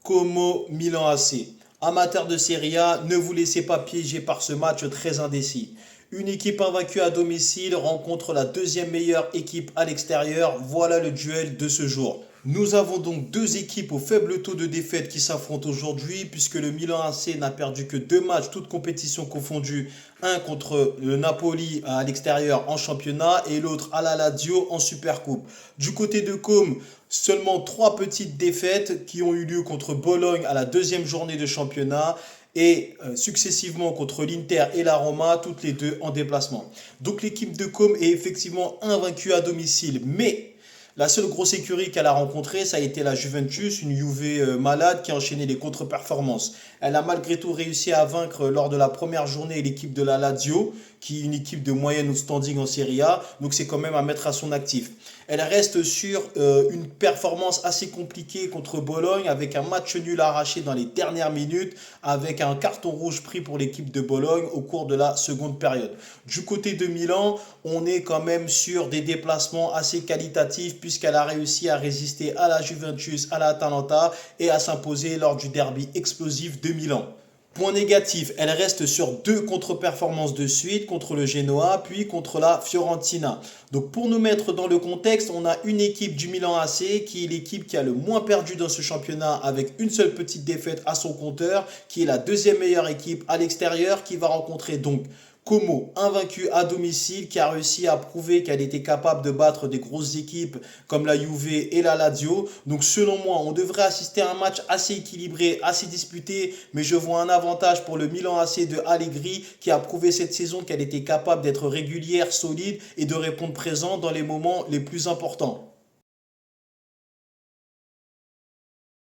Como Milan AC. Amateurs de Serie A, ne vous laissez pas piéger par ce match très indécis. Une équipe invaincue à domicile rencontre la deuxième meilleure équipe à l'extérieur. Voilà le duel de ce jour. Nous avons donc deux équipes au faible taux de défaite qui s'affrontent aujourd'hui puisque le Milan AC n'a perdu que deux matchs, toutes compétitions confondues. Un contre le Napoli à l'extérieur en championnat et l'autre à la Lazio en Supercoupe. Du côté de Com, seulement trois petites défaites qui ont eu lieu contre Bologne à la deuxième journée de championnat et successivement contre l'Inter et la Roma, toutes les deux en déplacement. Donc l'équipe de Com est effectivement invaincue à domicile, mais la seule grosse écurie qu'elle a rencontrée, ça a été la Juventus, une Juve malade qui a enchaîné les contre-performances. Elle a malgré tout réussi à vaincre lors de la première journée l'équipe de la Lazio, qui est une équipe de moyenne ou standing en Serie A, donc c'est quand même à mettre à son actif. Elle reste sur une performance assez compliquée contre Bologne, avec un match nul arraché dans les dernières minutes, avec un carton rouge pris pour l'équipe de Bologne au cours de la seconde période. Du côté de Milan, on est quand même sur des déplacements assez qualitatifs, puisqu'elle a réussi à résister à la Juventus, à l'Atalanta et à s'imposer lors du derby explosif de Milan. Point négatif, elle reste sur deux contre-performances de suite, contre le Genoa, puis contre la Fiorentina. Donc pour nous mettre dans le contexte, on a une équipe du Milan AC qui est l'équipe qui a le moins perdu dans ce championnat avec une seule petite défaite à son compteur, qui est la deuxième meilleure équipe à l'extérieur, qui va rencontrer donc Como, invaincue à domicile, qui a réussi à prouver qu'elle était capable de battre des grosses équipes comme la Juve et la Lazio. Donc selon moi, on devrait assister à un match assez équilibré, assez disputé, mais je vois un avantage pour le Milan AC de Allegri qui a prouvé cette saison qu'elle était capable d'être régulière, solide et de répondre présent dans les moments les plus importants.